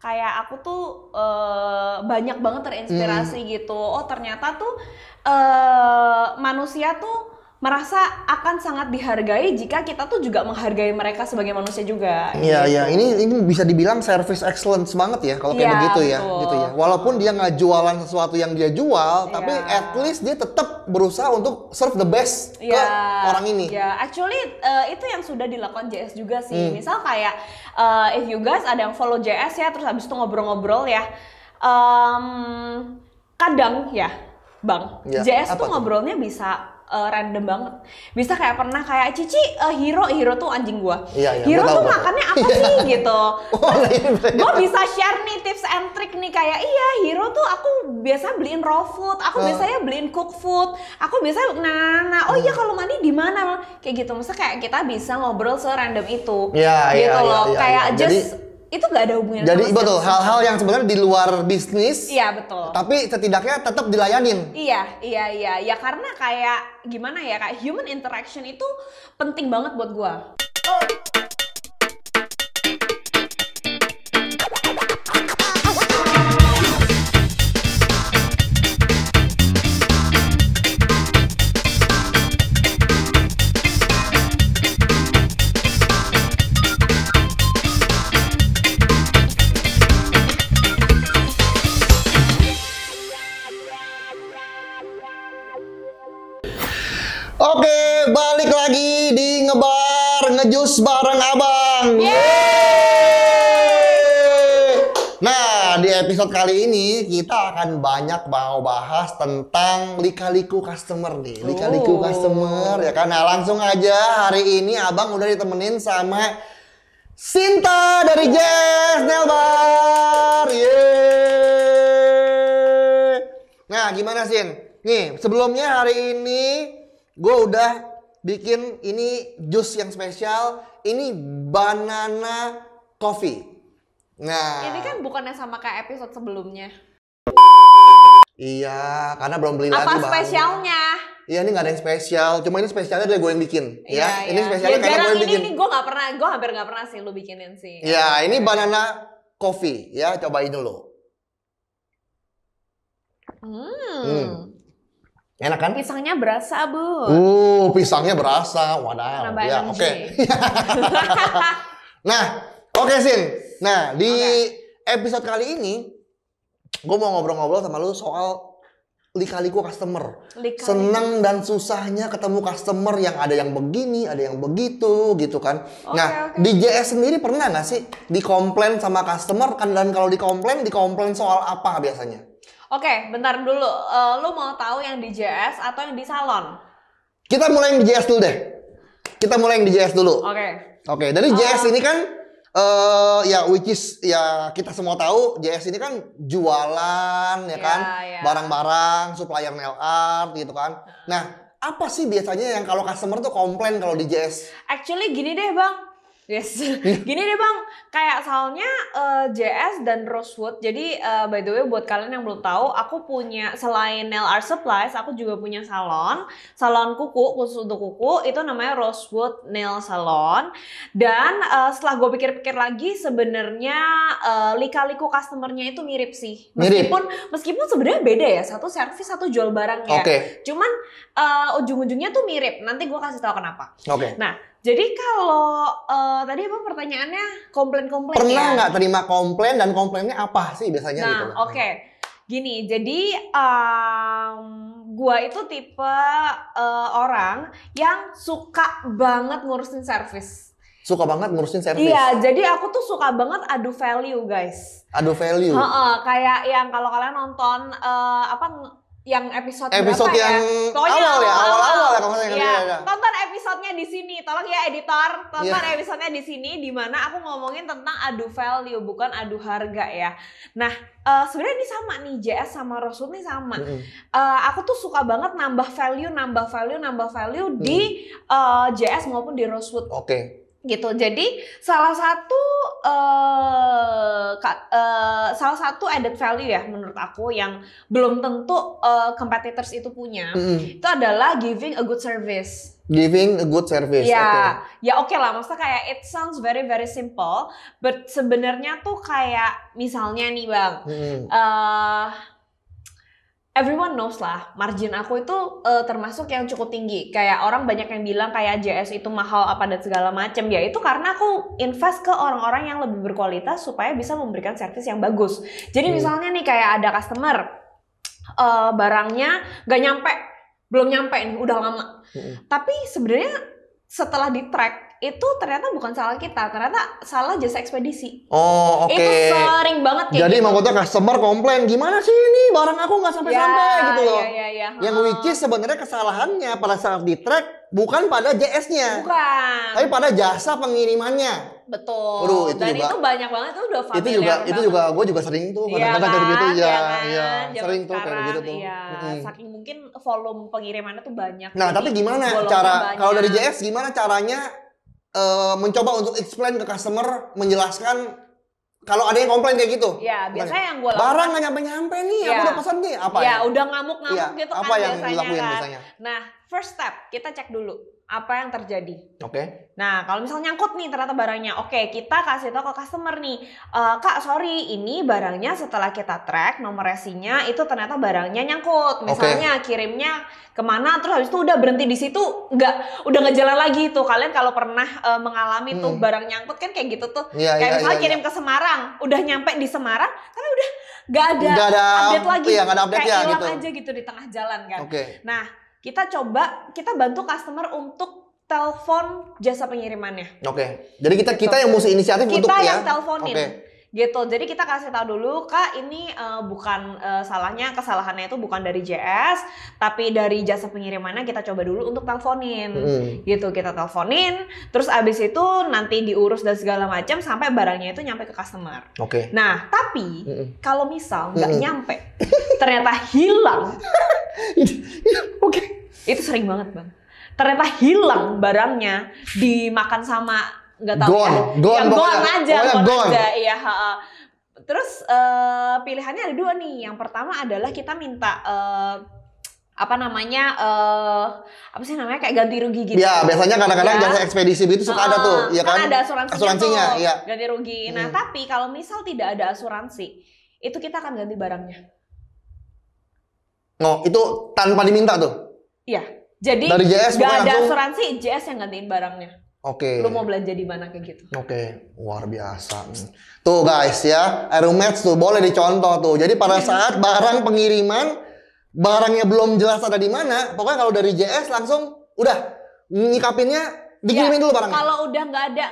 kayak aku tuh banyak banget terinspirasi gitu. Oh ternyata tuh manusia tuh merasa akan sangat dihargai jika kita tuh juga menghargai mereka sebagai manusia juga. Iya, gitu. iya. Ini bisa dibilang service excellence banget ya kalau kayak Iya, begitu ya, betul. gitu ya. Walaupun dia nggak jualan sesuatu yang dia jual, tapi Iya. at least dia tetap berusaha untuk serve the best ke orang ini. Ya, actually itu yang sudah dilakukan JS juga sih. Misal kayak if you guys ada yang follow JS ya, terus habis itu ngobrol-ngobrol ya. Kadang ya, Bang, Ya, JS apa tuh tuh? ngobrolnya bisa random banget. Bisa kayak pernah kayak Cici, Hiro tuh anjing gua. Iya, iya, Hiro gua tahu, tuh gua tahu. makannya apa sih gitu. Oh, iya, bener. Gue bisa share nih tips and trick nih kayak iya Hiro tuh aku biasa beliin raw food, aku biasanya beliin cook food, aku biasanya oh iya kalau mandi di mana kayak gitu. Maksudnya kayak kita bisa ngobrol serandom itu. Iya, gitu iya, loh. iya, kayak iya. just Jadi- itu gak ada hubungannya Jadi sama betul, sales. hal-hal yang sebenarnya di luar bisnis, Iya betul. tapi setidaknya tetap dilayanin. Iya. Ya karena kayak gimana ya, kayak human interaction itu penting banget buat gua. Oke, balik lagi di ngebar ngejus bareng abang. Nah, di episode kali ini kita akan banyak mau bahas tentang lika-liku customer nih. Lika-liku customer ya kan. Nah, langsung aja hari ini abang udah ditemenin sama Sinta dari Jazz Nail Bar. Yeay. Nah, gimana Sin? Nih, sebelumnya hari ini gue udah bikin ini jus yang spesial. Ini banana coffee. Nah, Ini kan bukannya sama kayak episode sebelumnya. iya, karena belum beli Apa lagi bang. spesialnya? Iya, ini nggak ada yang spesial. Cuma ini spesialnya dari gue yang bikin. Ya, ini spesialnya karena jarang gue yang bikin. ini gue hampir nggak pernah sih lu bikinin sih. Ya, ini banana coffee. Ya, cobain dulu. Enak kan? Pisangnya berasa bu. Pisangnya berasa. Wadaw. Nambah Ya, energi. oke. Nah, oke Sin. Nah, di episode kali ini gue mau ngobrol-ngobrol sama lu soal lika-liku customer. Lika-liku. Senang dan susahnya ketemu customer yang ada yang begini, ada yang begitu gitu kan. Nah, di JS sendiri pernah nggak sih dikomplain sama customer kan, dan kalau dikomplain soal apa biasanya? Oke, bentar dulu. Lu mau tahu yang di JS atau yang di salon? Kita mulai yang di JS dulu deh. Kita mulai yang di JS dulu. Oke, dari JS ini kan ya which is ya kita semua tahu JS ini kan jualan ya kan, barang-barang, supplier nail art gitu kan. Nah, apa sih biasanya yang kalau customer tuh komplain kalau di JS? Actually gini deh bang. Gini deh bang, kayak soalnya JS dan Rosewood. Jadi by the way buat kalian yang belum tahu, aku punya selain nail art supplies, aku juga punya salon kuku khusus untuk kuku. Itu namanya Rosewood Nail Salon. Dan setelah gue pikir-pikir lagi, sebenarnya lika-liku customernya itu mirip sih. Meskipun sebenarnya beda ya, satu servis satu jual barangnya. Cuman ujung-ujungnya tuh mirip. Nanti gue kasih tahu kenapa. Nah. Jadi kalau tadi apa pertanyaannya komplain-komplain ya? Pernah nggak terima komplain dan komplainnya apa sih biasanya gitu? Nah gini, jadi gua itu tipe orang yang suka banget ngurusin servis. Suka banget ngurusin servis? Iya, jadi aku tuh suka banget adu value guys. Adu value? Kayak yang kalau kalian nonton yang episode berapa yang Pokoknya awal-awal tonton episodenya di sini, tolong ya editor, tonton episodenya di sini, di mana aku ngomongin tentang adu value bukan adu harga ya. Nah sebenarnya ini sama nih, JS sama Rosewood nih sama. Aku tuh suka banget nambah value di JS maupun di Rosewood. Gitu. Jadi salah satu added value ya menurut aku yang belum tentu competitors itu punya, itu adalah giving a good service. Giving a good service. Ya, ya oke lah. Maksudnya kayak it sounds very very simple, but sebenarnya tuh kayak misalnya nih Bang, everyone knows lah, margin aku itu termasuk yang cukup tinggi. Kayak orang banyak yang bilang kayak JS itu mahal apa dan segala macam. Ya itu karena aku invest ke orang-orang yang lebih berkualitas supaya bisa memberikan servis yang bagus. Jadi misalnya nih kayak ada customer barangnya belum nyampe nih, udah lama. Tapi sebenarnya setelah di track itu ternyata bukan salah kita, ternyata salah jasa ekspedisi. Oh, oke. Itu sering banget kayak jadi gitu. maksudnya customer komplain, gimana sih ini barang aku nggak sampai-sampai gitu loh. Ya. Yang which is sebenarnya kesalahannya pada saat di track bukan pada JS-nya. Bukan. Tapi pada jasa pengirimannya. Betul. Aduh, itu dan juga, itu banyak banget tuh udah familiar itu juga gue juga sering tuh kadang-kadang kayak gitu ya. Sering tuh kayak gitu tuh. Iya. Saking mungkin volume pengirimannya tuh banyak. Nah, tapi gimana kalau dari JS gimana caranya mencoba untuk explain ke customer, menjelaskan kalau ada yang komplain kayak gitu? Ya, biasanya yang gue lakukan barang nggak nyampe-nyampe nih, aku udah pesan nih, apa ya? Udah ngamuk-ngamuk gitu apa kan yang biasanya dilakuin kan. biasanya? Nah, first step, kita cek dulu apa yang terjadi. Oke. Nah, kalau misalnya nyangkut nih ternyata barangnya, oke, kita kasih tahu ke customer nih, Kak, sorry, ini barangnya setelah kita track nomor resinya itu ternyata barangnya nyangkut. Misalnya kirimnya kemana, terus habis itu udah berhenti di situ, udah nggak jalan lagi tuh. Kalian kalau pernah mengalami tuh barang nyangkut kan kayak gitu tuh. Kayak misalnya kirim ke Semarang, udah nyampe di Semarang, tapi udah nggak ada update lagi. Iya, nggak ada update kayak ya hilang gitu. aja gitu di tengah jalan kan. Nah, kita bantu customer untuk telepon jasa pengirimannya. Jadi kita yang mesti inisiatif untuk kita yang teleponin. Gitu. Jadi kita kasih tahu dulu, Kak, ini bukan kesalahannya itu bukan dari JS, tapi dari jasa pengirimannya. Kita coba dulu untuk teleponin. Gitu, kita teleponin, terus abis itu nanti diurus dan segala macam sampai barangnya itu nyampe ke customer. Nah, tapi kalau misal nggak nyampe, ternyata hilang. Itu sering banget, Bang. Ternyata hilang barangnya, dimakan sama nggak tahu gone aja. Iya. Terus pilihannya ada dua nih. Yang pertama adalah kita minta apa sih namanya kayak ganti rugi gitu. Ya, biasanya kadang-kadang jasa ekspedisi itu suka ada tuh, ya kan? Ada asuransinya tuh, ya. ganti rugi. Nah, tapi kalau misal tidak ada asuransi, itu kita akan ganti barangnya. Oh, itu tanpa diminta tuh? Iya. Jadi nggak ada asuransi, JS yang gantiin barangnya. Lu mau belanja di mana kayak gitu? Luar biasa. Tuh guys ya, Aeromatch tuh boleh dicontoh tuh. Jadi pada saat barang pengiriman, barangnya belum jelas ada di mana, pokoknya kalau dari JS langsung udah nyikapinnya dikirimin dulu barangnya. Kalau udah nggak ada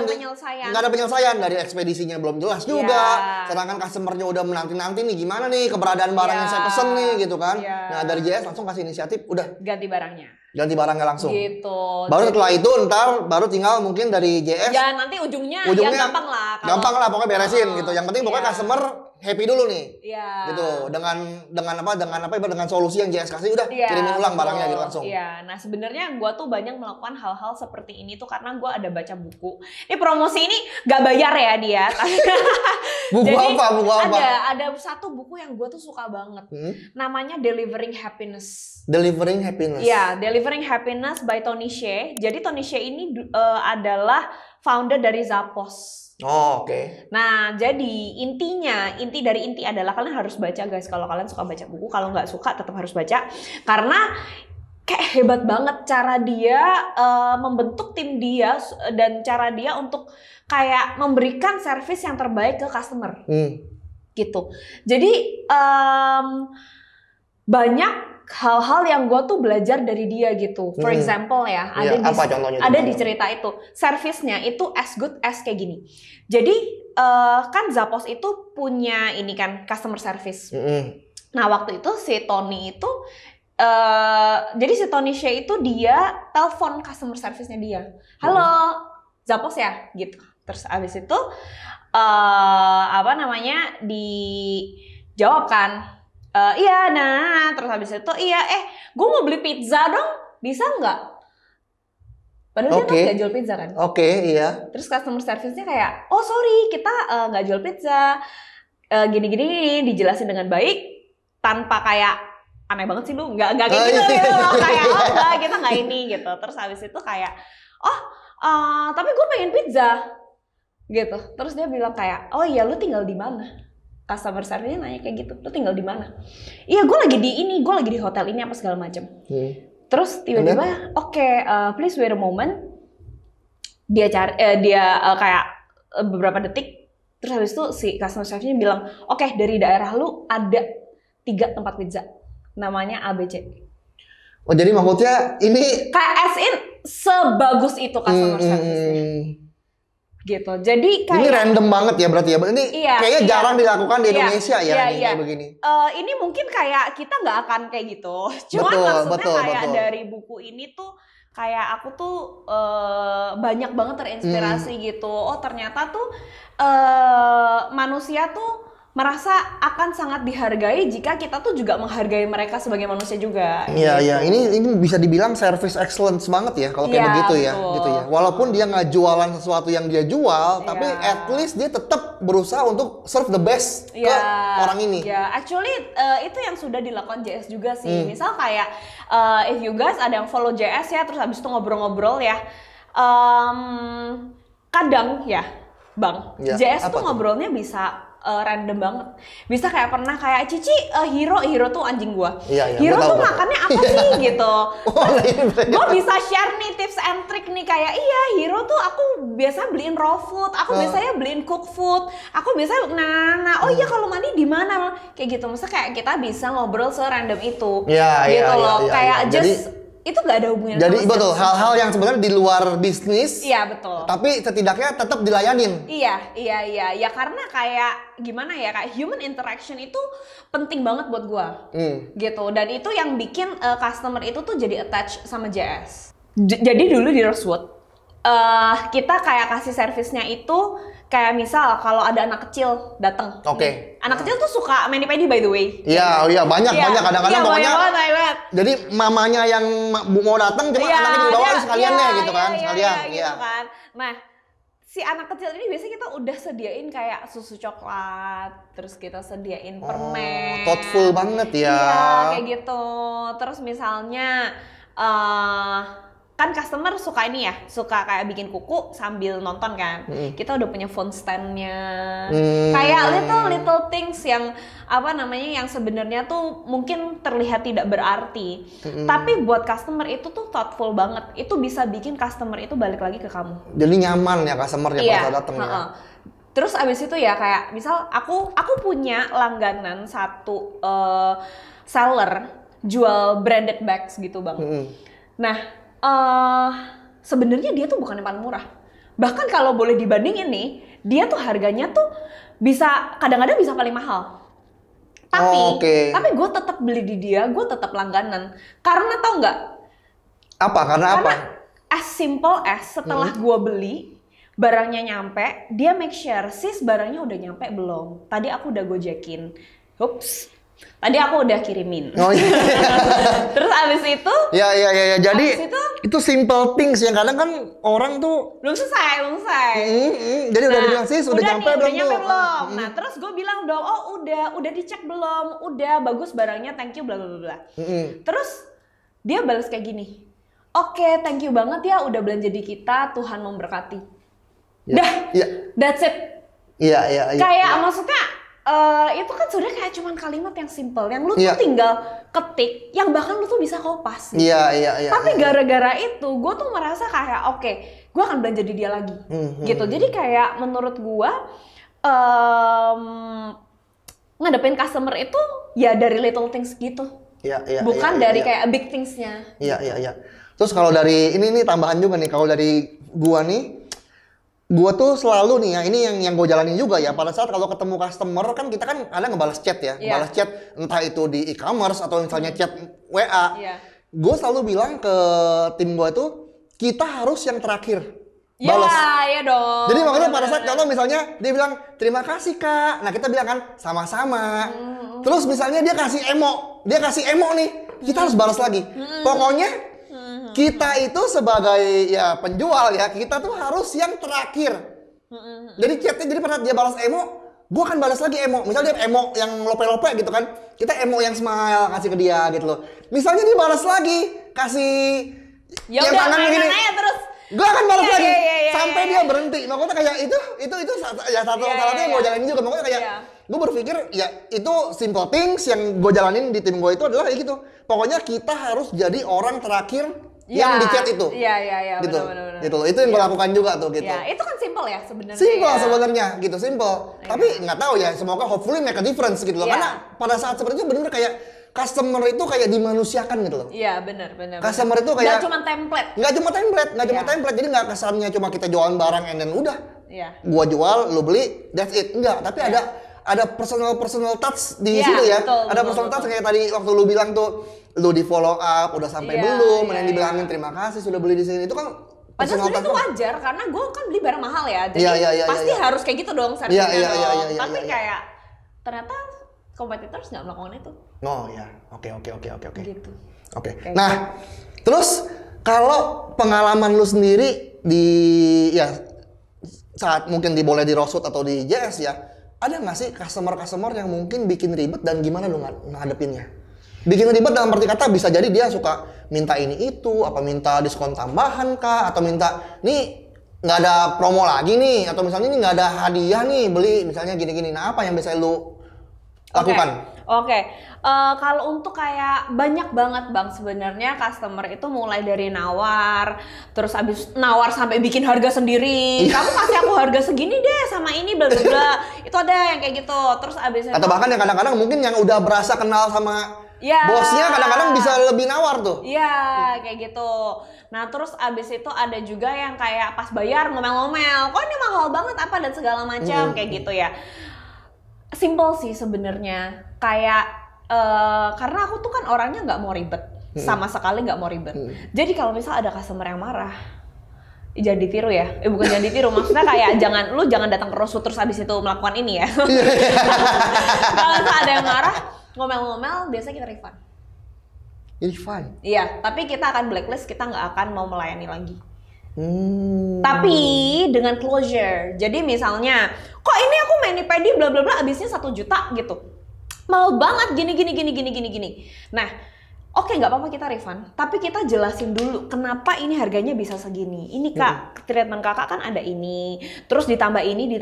penyelesaian. Nggak ada penyelesaian dari ekspedisinya belum jelas juga. Sedangkan customernya udah menanti-nanti nih gimana nih keberadaan barang yang saya pesen nih gitu kan. Nah dari JS langsung kasih inisiatif udah ganti barangnya langsung. Gitu. Baru setelah itu ntar baru tinggal mungkin dari JS. Ya nanti ujungnya ya gampang lah. Gampang lah pokoknya beresin gitu. Yang penting pokoknya customer happy dulu nih. Gitu. Dengan solusi yang JS kasih udah kirimin ulang barangnya gitu langsung. Nah sebenarnya gue tuh banyak melakukan hal-hal seperti ini tuh karena gue ada baca buku. Ini promosi ini gak bayar ya dia. Buku apa? Ada satu buku yang gue tuh suka banget. Namanya Delivering Happiness. Iya, Delivering Happiness by Tony Hsieh. Jadi Tony Hsieh ini adalah founder dari Zappos. Nah, jadi inti dari inti adalah kalian harus baca guys. Kalau kalian suka baca buku, kalau nggak suka tetap harus baca. Karena kayak hebat banget cara dia membentuk tim dia dan cara dia untuk kayak memberikan servis yang terbaik ke customer. Gitu. Jadi banyak hal-hal yang gue tuh belajar dari dia gitu. For example ya, ada di cerita itu, servisnya itu as good as kayak gini. Jadi kan Zappos itu punya ini kan customer service. Nah waktu itu si Tony itu, jadi si Tony Hsieh itu dia telepon customer service-nya dia. Halo, Zappos ya, gitu. Terus abis itu dijawab kan. Iya, nah, terus habis itu, gue mau beli pizza dong, bisa nggak? Padahal dia kan nggak jual pizza kan? Iya. Terus customer service-nya kayak, oh sorry, kita nggak jual pizza, gini-gini, dijelasin dengan baik, tanpa kayak aneh banget sih lu, nggak kayak gitu gitu loh, kayak oh enggak kita nggak ini gitu. Terus habis itu kayak tapi gue pengen pizza gitu. Terus dia bilang kayak oh iya lu tinggal di mana? Customer service nanya kayak gitu, lu tinggal di mana? Iya gue lagi di hotel ini apa segala macam. Terus tiba-tiba please wait a moment. Dia cari kayak beberapa detik. Terus habis itu si customer service-nya bilang oke, dari daerah lu ada 3 tempat pizza. Namanya ABC. Oh jadi maksudnya ini kayak as in sebagus itu customer service-nya. Gitu. Jadi kayak ini random banget ya berarti ya. Ini kayaknya jarang dilakukan di Indonesia kayak begini. Ini mungkin kayak kita nggak akan kayak gitu. Cuman maksudnya dari buku ini tuh kayak aku tuh banyak banget terinspirasi gitu. Oh ternyata tuh manusia tuh merasa akan sangat dihargai jika kita tuh juga menghargai mereka sebagai manusia juga. Iya, iya. Ini bisa dibilang service excellence banget ya kalau kayak begitu ya, gitu ya. Walaupun dia nggak jualan sesuatu yang dia jual, tapi at least dia tetap berusaha untuk serve the best ke orang ini. Iya, actually itu yang sudah dilakukan JS juga sih. Misal kayak if you guys ada yang follow JS ya, terus habis itu ngobrol-ngobrol ya, kadang ya, Bang, JS tuh ngobrolnya bisa random banget. Bisa kayak pernah kayak Cici, Hiro tuh anjing gua. Hiro tuh makannya apa sih gitu. Gua bisa share nih tips and trick nih kayak Hiro tuh aku biasa beliin raw food, aku biasanya beliin cook food, aku biasanya oh iya kalau mandi di mana kayak gitu. Maksudnya kayak kita bisa ngobrol se-random itu. Gitu loh. Kayak just itu gak ada hubungannya. Jadi betul, hal-hal yang sebenarnya di luar bisnis. Iya betul. Tapi setidaknya tetap dilayanin. Iya. Ya karena kayak gimana ya, kayak human interaction itu penting banget buat gua. Gitu. Dan itu yang bikin customer itu tuh jadi attach sama JS. Jadi dulu di Rosewood, kita kayak kasih servisnya itu kayak misal kalau ada anak kecil datang. Anak kecil tuh suka mani-pedi by the way. Iya, banyak kadang-kadang pokoknya. Jadi mamanya yang mau datang cuma anaknya dibawa sekalian deh gitu kan, sekalian. Gitu kan. Nah, si anak kecil ini biasanya kita udah sediain kayak susu coklat, terus kita sediain permen. Thoughtful banget ya. Iya, kayak gitu. Terus misalnya kan customer suka ini ya, suka kayak bikin kuku sambil nonton kan. Kita udah punya phone stand-nya. Kayak little things yang yang sebenarnya tuh mungkin terlihat tidak berarti. Tapi buat customer itu tuh thoughtful banget. Itu bisa bikin customer itu balik lagi ke kamu. Jadi nyaman ya customer-nya pas datang ya. Terus abis itu ya kayak misal aku punya langganan satu seller jual branded bags gitu, Bang. Nah, sebenarnya dia tuh bukan yang paling murah. Bahkan kalau boleh dibandingin nih, dia tuh harganya tuh bisa kadang-kadang bisa paling mahal. Tapi gue tetap beli di dia, gue tetap langganan. Karena tau nggak? Karena apa? As simple as setelah gue beli, barangnya nyampe, dia make sure sis barangnya udah nyampe belum. Tadi aku udah gojekin. Ups. Tadi aku udah kirimin. Terus abis itu? Ya. Jadi itu simple things yang kadang kan orang tuh belum selesai. Jadi udah dibilang sih udah nyampe belum? Nah terus gue bilang dong, oh udah dicek belum? Udah bagus barangnya, thank you bla bla bla. Terus dia balas kayak gini. Oke, thank you banget ya udah belanja di kita, Tuhan memberkati. That's it. Iya. Kayak maksudnya. Itu kan sudah kayak cuman kalimat yang simple, yang lu tuh tinggal ketik, yang bahkan lu tuh bisa kopas. Gitu. Iya. Tapi gara-gara itu, gue tuh merasa kayak gue akan belanja di dia lagi, gitu. Jadi kayak menurut gue ngadepin customer itu ya dari little things gitu, bukan dari kayak big things-nya. Iya. Terus kalau dari ini nih tambahan juga nih, kalau dari gua tuh selalu nih ya, ini yang gue jalanin juga ya, pada saat kalau ketemu customer kan kita kan kadang ngebalas chat ya, ngebalas chat entah itu di e-commerce atau misalnya chat WA. Gue selalu bilang ke tim gue itu, kita harus yang terakhir balas. Iya dong. Jadi makanya pada saat kalau misalnya dia bilang terima kasih kak, nah kita bilang kan sama-sama. Terus misalnya dia kasih emo nih, kita harus balas lagi. Pokoknya kita itu sebagai ya penjual ya, kita tuh harus yang terakhir. Jadi chatnya, jadi pada dia balas emo, gue akan balas lagi emo. Misalnya dia emo yang lope-lope gitu kan, kita emo yang smile kasih ke dia gitu loh. Misalnya dia balas lagi, kasih ya yang udah, tangan begini, terus gue akan balas lagi sampai iya. dia berhenti. Makanya kayak itu ya satu yang gue jalanin juga. Makanya kayak gue berpikir ya itu simple things yang gue jalanin di tim gue itu adalah kayak gitu. Pokoknya kita harus jadi orang terakhir yang di chat itu. Iya, gitu. benar. Gitu loh. Itu yang gue lakukan juga tuh gitu. Ya, itu kan simple ya sebenarnya. Simple sebenarnya gitu, simple. Tapi nggak tahu ya, semoga hopefully make a difference gitu loh. Karena pada saat seperti itu benar kayak customer itu kayak dimanusiakan gitu loh. Iya, benar. Customer itu kayak nggak cuma template. Nggak cuma template. Jadi nggak kesannya cuma kita jualan barang and then udah. Iya. Gua jual, lu beli, that's it. Enggak, tapi ada personal touch di situ ya. Ada personal touch kayak tadi waktu lu bilang tuh, lu di follow up udah sampai belum, yang dibilangin terima kasih sudah beli di sini. Itu kan padahal sebenarnya itu wajar karena gue kan beli barang mahal ya. Jadi pasti harus kayak gitu dong servisnya dong. Tapi kayak ternyata competitors nggak melakukan itu. Oh ya, oke. Gitu. Oke. Nah, terus kalau pengalaman lu sendiri di ya saat mungkin boleh di Rosewood atau di JS ya, ada nggak sih customer yang mungkin bikin ribet dan gimana lu ngadepinnya? Bikin ribet dalam arti kata bisa jadi dia suka minta ini itu, apa minta diskon tambahan kah, atau minta nih nggak ada promo lagi nih, atau misalnya ini nggak ada hadiah nih beli misalnya gini-gini. Nah apa yang bisa lu lakukan? Oke. Kalau untuk kayak banyak banget bang sebenarnya customer itu mulai dari nawar, terus abis nawar sampai bikin harga sendiri. Kamu kasih aku harga segini deh sama ini bla bla bla. Itu ada yang kayak gitu. Terus abis itu atau bahkan yang kadang-kadang mungkin yang udah berasa kenal sama bosnya kadang-kadang bisa lebih nawar tuh. Iya, kayak gitu. Nah, terus abis itu ada juga yang kayak pas bayar ngomel-ngomel, kok ini mahal banget apa dan segala macam kayak gitu ya. Simple sih sebenarnya. Kayak karena aku tuh kan orangnya nggak mau ribet, sama sekali nggak mau ribet. Jadi kalau misal ada customer yang marah, jangan ditiru ya. Bukan jangan ditiru, maksudnya kayak jangan datang ke Rosewood terus abis itu melakukan ini ya. Kalau ada yang marah ngomel-ngomel, biasanya kita refund. Refund? Iya, tapi kita akan blacklist, kita nggak akan mau melayani lagi. Tapi dengan closure. Jadi misalnya, kok ini aku mani-pedi bla bla bla abisnya 1 juta gitu. Mahal banget gini. Nah, oke nggak apa-apa kita refund. Tapi kita jelasin dulu kenapa ini harganya bisa segini. Ini kak, treatment kakak kan ada ini. Terus ditambah ini.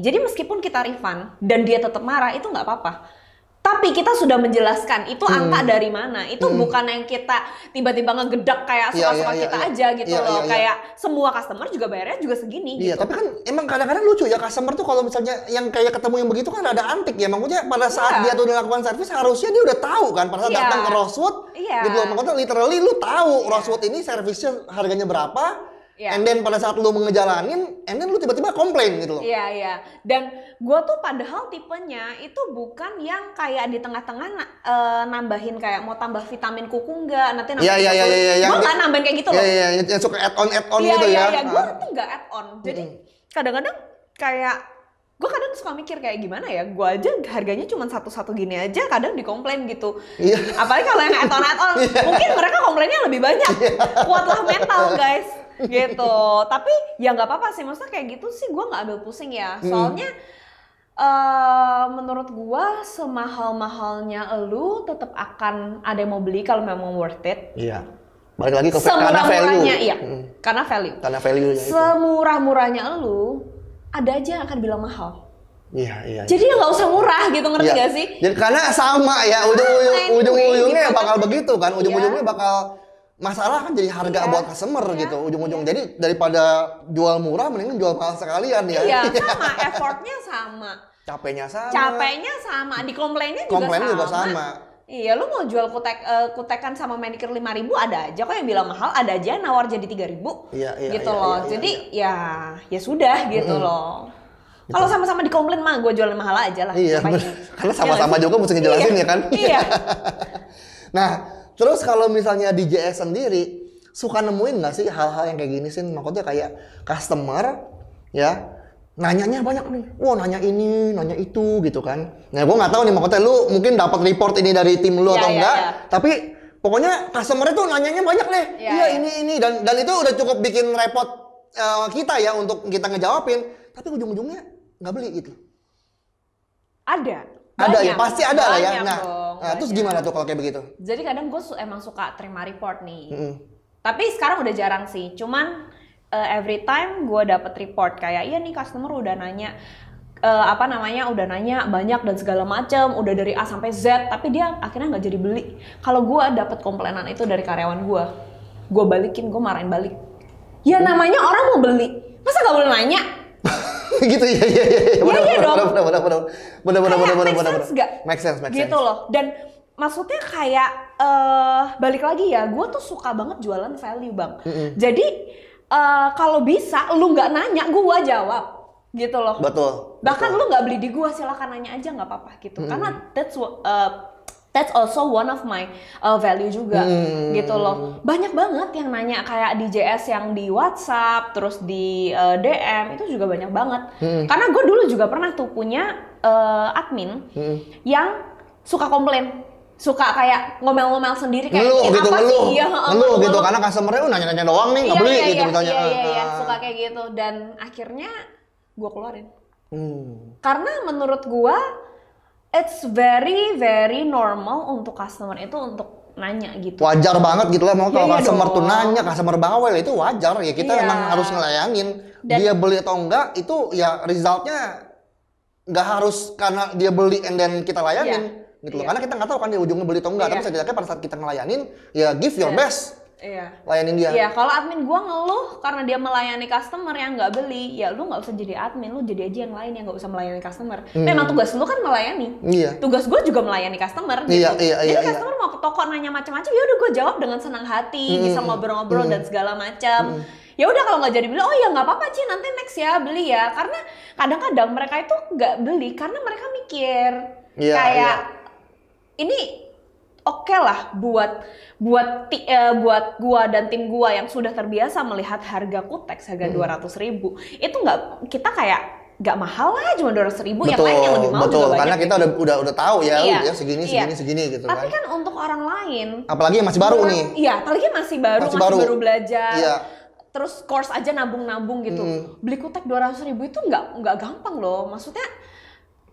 Jadi meskipun kita refund dan dia tetap marah, itu nggak apa-apa. Tapi kita sudah menjelaskan itu angka dari mana. Itu bukan yang kita tiba-tiba ngegedak kayak suka-suka kita aja gitu loh. Kayak semua customer juga bayarnya juga segini Iya, gitu. tapi kan emang kadang-kadang lucu ya customer tuh kalau misalnya yang kayak ketemu yang begitu kan ada antik ya. Maksudnya pada saat dia tuh melakukan servis harusnya dia udah tahu kan pada saat datang ke Rosewood gitu loh. Maksudnya literally lu tahu Rosewood ini servisnya harganya berapa. And then pada saat lu ngejalanin, and then lu tiba-tiba komplain gitu loh. Iya. Dan gue tuh padahal tipenya itu bukan yang kayak di tengah-tengah nambahin kayak mau tambah vitamin kuku enggak, nanti Iya. Gue nggak nambahin kayak gitu loh. Iya, yang suka add-on gitu ya. Iya, gue tuh nggak add-on. Jadi kadang-kadang kayak gue kadang suka mikir kayak gimana ya, gue aja harganya cuma satu gini aja kadang dikomplain gitu. Apalagi kalau yang add-on, mungkin mereka komplainnya lebih banyak. Kuatlah mental guys. Gitu, tapi ya nggak apa-apa sih, maksudnya kayak gitu sih gue nggak ambil pusing ya, soalnya menurut gue semahal-mahalnya lu tetap akan ada yang mau beli kalau memang worth it. Iya, balik lagi ke karena value. Iya, karena value. Karena value-nya itu. Semurah-murahnya lu ada aja yang akan bilang mahal. Iya. Jadi ya nggak usah murah gitu, ngerti gak sih? Jadi karena sama ya, ujung-ujungnya bakal begitu kan, ujung-ujungnya bakal masalah kan jadi harga buat customer gitu ujung-ujung. Jadi daripada jual murah mendingan jual mahal sekalian ya. Iya, sama, effortnya sama. Capeknya sama, dikomplainnya juga sama. Iya, lu mau jual kutekan sama manicure 5.000 ada aja kok yang bilang mahal, ada aja nawar jadi 3.000. Gitu loh. Jadi ya sudah gitu loh. Kalau sama-sama dikomplain mah gue jual mahal aja lah. Iya, karena sama-sama juga mesti ngejelasin ya kan. Iya. Nah, terus kalau misalnya di JS sendiri, suka nemuin nggak sih hal-hal yang kayak gini sih? Maksudnya kayak customer, ya, nanyanya banyak nih. Wah, nanya ini, nanya itu gitu kan. Nah, gue nggak tahu nih, maksudnya lu mungkin dapat report ini dari tim lu atau enggak. Tapi pokoknya customer itu nanyanya banyak nih. Iya, ini. Dan itu udah cukup bikin repot kita ya untuk kita ngejawabin. Tapi ujung-ujungnya nggak beli gitu. Ada. Ada ya, pasti ada lah ya. Nah, terus gimana tuh kalau kayak begitu? Jadi kadang gue emang suka terima report nih. Tapi sekarang udah jarang sih. Cuman every time gue dapet report kayak, iya nih customer udah nanya, udah nanya banyak dan segala macem, udah dari A sampai Z, tapi dia akhirnya nggak jadi beli. Kalau gue dapet komplainan itu dari karyawan gue balikin, gue marahin balik. Ya namanya orang mau beli, masa nggak boleh nanya? Gitu ya. Iya dong. Bener. Make sense. Gitu loh. Dan maksudnya kayak balik lagi ya, gue tuh suka banget jualan value bang. Jadi kalau bisa lu nggak nanya, gue jawab gitu loh. Betul. Bahkan lu nggak beli di gue, silakan nanya aja nggak apa-apa gitu. Karena that's also one of my value juga gitu loh. Banyak banget yang nanya kayak di JS yang di WhatsApp, terus di DM itu juga banyak banget. Karena gue dulu juga pernah tuh punya admin yang suka komplain, suka kayak ngomel-ngomel sendiri kayak ngeluh gitu, apa sih? Iya, ngeluh gitu karena customer-nya nanya-nanya doang nih, nggak beli gitu misalnya. Iya, suka kayak gitu dan akhirnya gue keluarin. Karena menurut gue it's very very normal untuk customer itu untuk nanya gitu. Wajar banget gitu lah, mau kalau customer tuh nanya, customer bawel itu wajar ya, kita emang harus ngelayanin. Dia beli atau enggak itu ya resultnya nggak harus karena dia beli and then kita layanin gitu loh. Karena kita nggak tahu kan dia ujungnya beli atau enggak, tapi setidaknya pada saat kita ngelayanin ya give your best. Layanin dia. Iya, kalau admin gua ngeluh karena dia melayani customer yang nggak beli, ya lu nggak usah jadi admin, lu jadi aja yang lain yang nggak usah melayani customer. Memang tugas lu kan melayani. Tugas gua juga melayani customer gitu. Jadi customer mau ke toko nanya macam-macam, ya udah gua jawab dengan senang hati, bisa ngobrol-ngobrol dan segala macam. Ya udah kalau nggak jadi beli, oh ya nggak apa-apa Ci, nanti next ya beli ya. Karena kadang-kadang mereka itu nggak beli karena mereka mikir ini oke lah buat gua dan tim gua yang sudah terbiasa melihat harga Kutex harga 200.000 itu kita kayak nggak mahal lah, cuma 200.000. Yang lain yang lebih mahal juga banyak. Karena kita udah tahu ya, segini gitu tapi kan untuk orang lain, apalagi yang masih baru nih. Iya, apalagi masih baru belajar. Terus course aja nabung gitu. Beli Kutex 200.000 itu nggak gampang loh. Maksudnya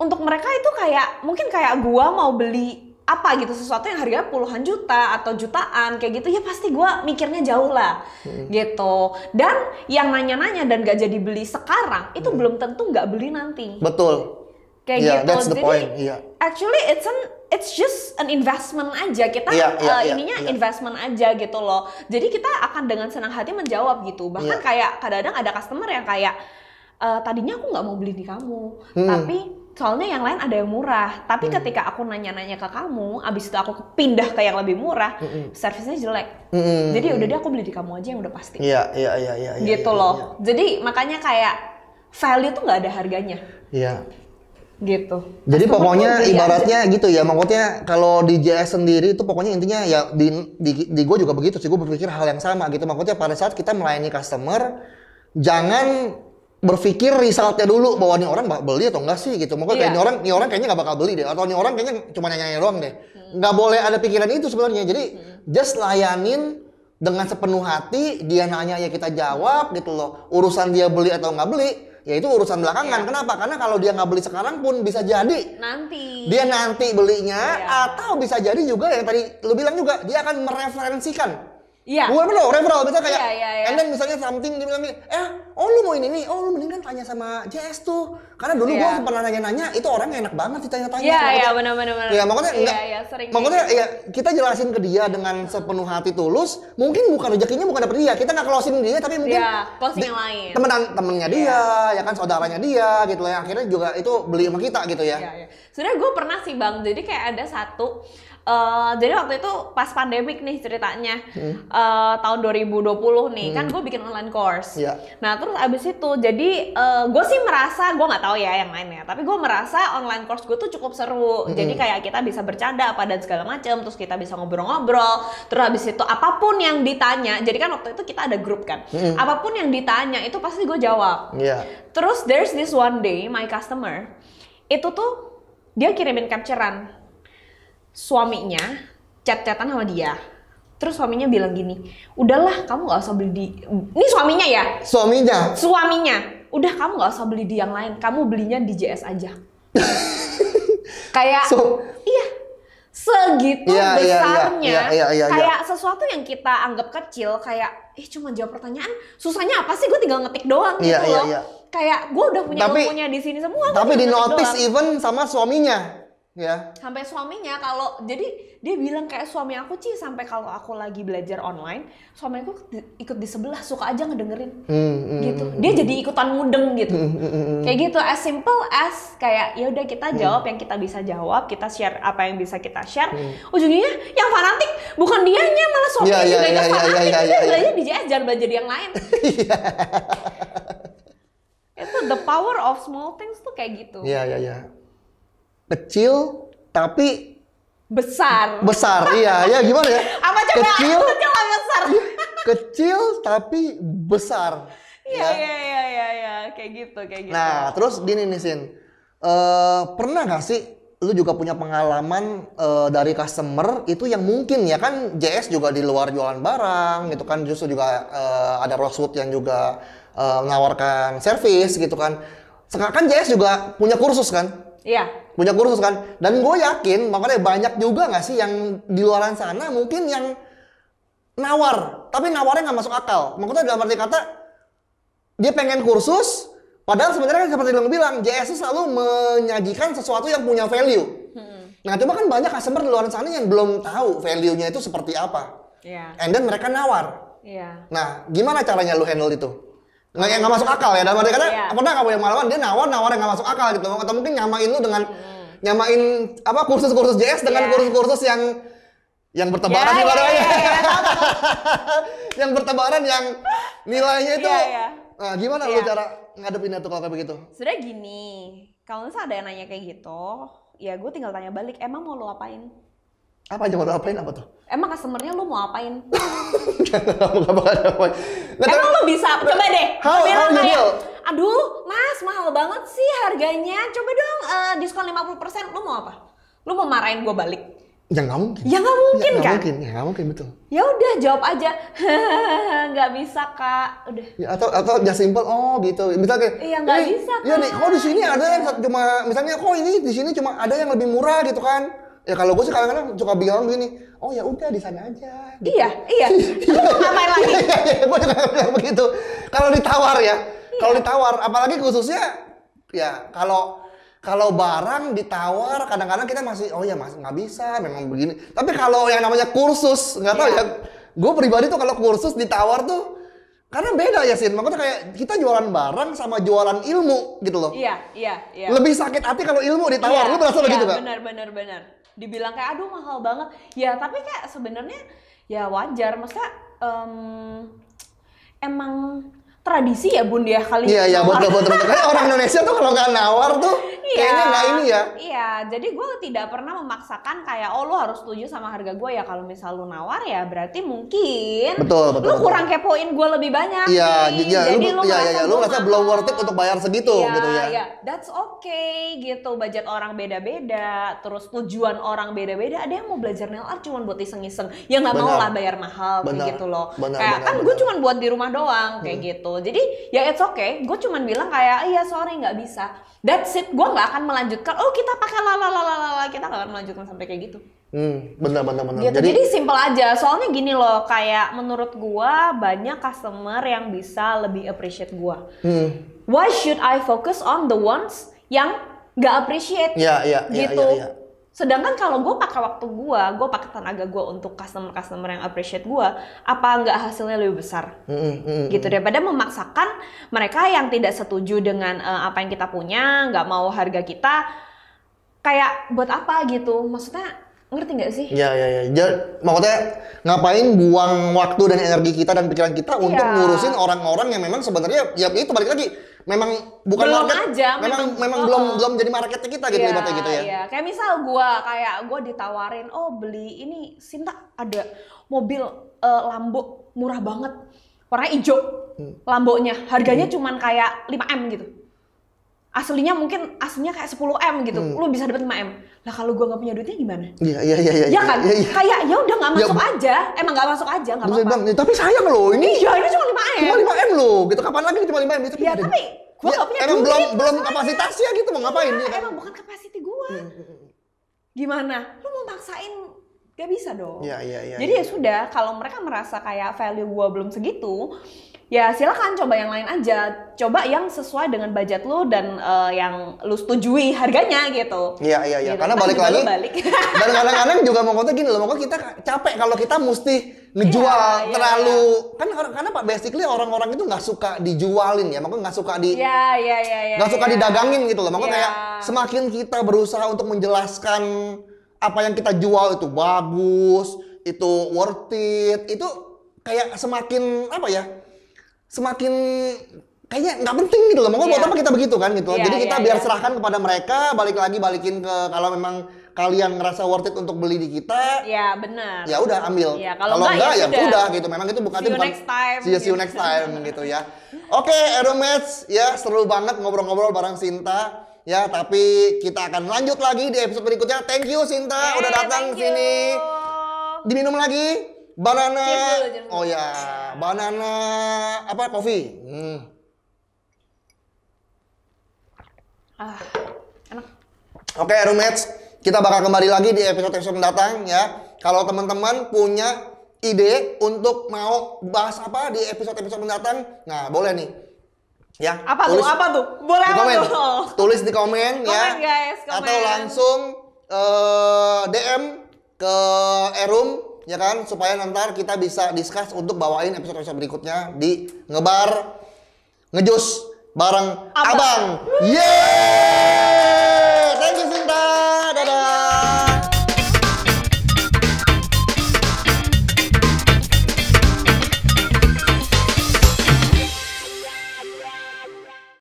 untuk mereka itu kayak mungkin kayak gua mau beli apa gitu, sesuatu yang harganya puluhan juta atau jutaan kayak gitu, ya pasti gue mikirnya jauh lah gitu. Dan yang nanya-nanya dan gak jadi beli sekarang itu belum tentu gak beli nanti. Betul. Kayak gitu. That's the point. Actually it's just an investment aja. Kita investment aja gitu loh. Jadi kita akan dengan senang hati menjawab gitu. Bahkan kayak kadang-kadang ada customer yang kayak tadinya aku nggak mau beli di kamu, tapi soalnya yang lain ada yang murah. Tapi ketika aku nanya-nanya ke kamu, abis itu aku pindah ke yang lebih murah, servisnya jelek. Jadi udah deh aku beli di kamu aja yang udah pasti. Iya. Gitu loh. Jadi makanya kayak value tuh nggak ada harganya. Iya. Gitu. Jadi pokoknya ibaratnya gitu ya, maksudnya kalau di JS sendiri itu pokoknya intinya ya di gue juga begitu sih, gue berpikir hal yang sama gitu. Maksudnya pada saat kita melayani customer, jangan berpikir resultnya dulu bahwa nih orang bakal beli atau enggak sih gitu. Mungkin kayak nih orang kayaknya nggak bakal beli deh, atau nih orang kayaknya cuma nanya doang deh. Nggak boleh ada pikiran itu sebenarnya. Jadi just layanin dengan sepenuh hati, dia nanya ya kita jawab gitu loh. Urusan dia beli atau nggak beli, ya itu urusan belakangan. Kenapa? Karena kalau dia nggak beli sekarang pun bisa jadi dia nanti belinya, atau bisa jadi juga yang tadi lu bilang juga, dia akan mereferensikan. Gue referral misalnya kayak, and then misalnya something dia bilang gini, lu mau ini nih, lu mendingan tanya sama JS tuh, karena dulu gue pernah nanya-nanya, itu orangnya enak banget sih tanya-tanya. Iya, benar. Ya makanya ya kita jelasin ke dia dengan sepenuh hati tulus, mungkin bukan rezekinya bukan dapet dia, kita nggak closing dia, tapi mungkin closing yang lain. Temennya dia, ya kan saudaranya dia gitu ya, akhirnya juga itu beli sama kita gitu ya. Sebenarnya gue pernah sih Bang, jadi kayak ada satu. Jadi waktu itu pas pandemik nih ceritanya, tahun 2020 nih, kan gue bikin online course. Nah terus abis itu, jadi gue sih merasa, gue nggak tahu ya yang lainnya, tapi gue merasa online course gue tuh cukup seru. Jadi kayak kita bisa bercanda apa dan segala macam, terus kita bisa ngobrol-ngobrol, terus abis itu apapun yang ditanya, jadi kan waktu itu kita ada grup kan, apapun yang ditanya itu pasti gue jawab. Terus there's this one day my customer, itu tuh dia kirimin capturean suaminya chat-chatan sama dia. Terus suaminya bilang gini, udahlah kamu gak usah beli di... Ini suaminya ya? Suaminya. Udah kamu gak usah beli di yang lain, kamu belinya di JS aja. Kayak iya. Segitu besarnya. Kayak sesuatu yang kita anggap kecil kayak cuma jawab pertanyaan, susahnya apa sih? Gue tinggal ngetik doang gitu loh. Kayak gue udah punya ilmunya di sini semua. Tapi di notice even sama suaminya. Ya. Sampai suaminya jadi dia bilang kayak suami aku sampai kalau aku lagi belajar online, suami aku ikut di sebelah suka aja ngedengerin gitu. Dia jadi ikutan mudeng gitu. Kayak gitu, as simple as kayak ya udah kita jawab yang kita bisa jawab, kita share apa yang bisa kita share. Ujungnya yang fanatik bukan dianya, malah suaminya juga ikut fanatik. Dia belajar di JS, jangan belajar di yang lain. Itu the power of small things tuh kayak gitu. Iya. Kecil tapi besar, iya gimana ya? Apa coba? Kecil apa besar? Kecil tapi besar. Iya, kayak gitu. Nah, terus gini nih Sin, pernah nggak sih lu juga punya pengalaman dari customer itu yang mungkin ya kan JS juga di luar jualan barang gitu kan, justru juga ada Rosewood yang juga menawarkan servis gitu kan. Sekarang kan JS juga punya kursus kan? Iya. Punya kursus kan? Dan gue yakin makanya banyak juga nggak sih yang di luaran sana mungkin yang nawar, tapi nawarnya nggak masuk akal. Maksudnya dalam arti kata dia pengen kursus, padahal sebenarnya kan seperti yang bilang, JS itu selalu menyajikan sesuatu yang punya value. Nah, cuma kan banyak customer di luar sana yang belum tahu value-nya itu seperti apa. And then mereka nawar. Nah, gimana caranya lu handle itu? Nggak masuk akal ya, dalam arti kata pernah nggak punya pengalaman dia nawar yang nggak masuk akal gitu, atau mungkin nyamain lu dengan nyamain apa kursus-kursus JS dengan kursus-kursus yang bertebaran yang bertebaran yang nilainya itu gimana lu cara ngadepinnya tuh kalau kayak begitu? Sebenarnya gini, kalau misalnya ada yang nanya kayak gitu, ya gue tinggal tanya balik, emang mau lu apain? Apa aja mau apain apa tuh? Emang customernya lu mau apain? Nggak emang lu bisa, coba deh. How kayak, aduh mas mahal banget sih harganya, coba dong diskon 50%, lu mau apa? Lu mau marahin gue balik? Ya nggak mungkin. Ya nggak mungkin kan? Nggak mungkin betul. Ya udah jawab aja, nggak bisa kak, udah. Ya, atau just simple, gitu. Misalnya kayak, iya nggak bisa kak. Iya nih, kok di sini ada yang cuma, misalnya kok ini di sini cuma ada yang lebih murah gitu kan? Ya kalau gue sih kadang-kadang suka bilang gini, oh ya udah di sana aja. Gitu. Iya. Lu mau ngapain lagi? Gue juga bilang begitu. Kalau ditawar ya, kalau ditawar, apalagi khususnya ya kalau barang ditawar, kadang-kadang kita masih masih nggak bisa, memang begini. Tapi kalau yang namanya kursus, nggak tahu ya. Gue pribadi tuh kalau kursus ditawar tuh, karena beda ya Sin. Maksudnya kayak kita jualan barang sama jualan ilmu gitu loh. Iya. Lebih sakit hati kalau ilmu ditawar. Lu berasa begitu nggak? Benar. Dibilang kayak aduh mahal banget. Ya tapi kayak sebenarnya ya wajar. Maksudnya emang tradisi ya bun ya kali. Iya betul. Kayak orang Indonesia tuh kalau nggak nawar tuh kayaknya nggak ini ya. Iya, jadi gue tidak pernah memaksakan kayak lu harus setuju sama harga gue ya. Kalau misal lu nawar ya berarti mungkin betul. Lu kurang kepoin gue lebih banyak. Iya, jadi lu ngerasa belum worth it untuk bayar segitu gitu ya. Iya, that's okay gitu. Budget orang beda-beda, terus tujuan orang beda-beda. Ada yang mau belajar nail art cuma buat iseng-iseng, ya nggak mau lah bayar mahal kayak gitu loh. Kan gue cuma buat di rumah doang kayak gitu. Jadi ya it's okay, gue cuman bilang kayak iya sorry nggak bisa, that's it. Gue nggak akan melanjutkan, kita pakai lalalala, kita nggak akan melanjutkan sampai kayak gitu. Benar. Gitu. Jadi simple aja, soalnya gini loh, kayak menurut gue banyak customer yang bisa lebih appreciate gue. Why should I focus on the ones yang nggak appreciate? Gitu. Iya. Sedangkan kalau gue pakai waktu gue pakai tenaga gue untuk customer yang appreciate gue, apa nggak hasilnya lebih besar? Gitu daripada memaksakan mereka yang tidak setuju dengan apa yang kita punya, nggak mau harga kita, kayak buat apa gitu? Maksudnya ngerti nggak sih? Iya. Maksudnya ngapain buang waktu dan energi kita dan pikiran kita untuk ngurusin orang-orang yang memang sebenarnya ya itu balik lagi. Memang bukan belum market, aja, memang belum jadi marketnya kita gitu ibaratnya gitu ya. Iya, kayak misal gue ditawarin, beli ini Sinta ada mobil Lambo murah banget, warna hijau, Lambonya, harganya cuman kayak 5M gitu. Aslinya kayak 10M gitu, lu bisa dapat 5M. Lah kalau gue nggak punya duitnya gimana? Iya. Ya kan? Kayak ya udah nggak masuk aja, emang nggak masuk aja, nggak apa-apa. Tapi sayang loh ini. Iya, ini cuma 5M. Cuma 5M loh, gitu. Kapan lagi cuma 5M itu? Ya tapi gue nggak punya emang duit. belum kapasitasnya gitu mau ngapain? Emang bukan kapasiti gue. gimana? Lu mau maksain gak bisa dong. Iya. Jadi ya sudah, kalau mereka merasa kayak value gua belum segitu, ya silakan coba yang lain aja. Coba yang sesuai dengan budget lu dan yang lu setujui harganya gitu. Iya. Gitu. Karena balik lagi. Dan kadang-kadang juga mau kita gini loh, mau kita capek kalau kita mesti ngejual terlalu kan karena Pak basically orang-orang itu nggak suka dijualin ya, makanya nggak suka nggak suka didagangin gitu loh. Makanya kayak semakin kita berusaha untuk menjelaskan apa yang kita jual itu bagus, itu worth it, itu kayak semakin apa ya? Semakin kayaknya nggak penting gitu loh. Makanya buat apa kita begitu kan gitu. Jadi kita biar serahkan kepada mereka, balikin ke kalau memang kalian ngerasa worth it untuk beli di kita. Ya benar. Ya udah ambil. Ya, kalau enggak ya udah gitu. Memang itu bukan see you next time gitu ya. Oke, Aeromates ya seru banget ngobrol-ngobrol bareng Sinta. Ya, tapi kita akan lanjut lagi di episode berikutnya. Thank you Sinta udah datang sini. Diminum lagi banana. Oh ya, banana apa coffee. Enak. Oke, Aeromates, kita bakal kembali lagi di episode mendatang ya. Kalau teman-teman punya ide untuk mau bahas apa di episode mendatang, nah boleh nih. Ya, apa tuh? Boleh apa tuh? Tulis di komen ya. Guys, atau langsung DM ke Erum ya kan, supaya nanti kita bisa discuss untuk bawain episode berikutnya di Ngebar Ngejus bareng Abang. Yeay!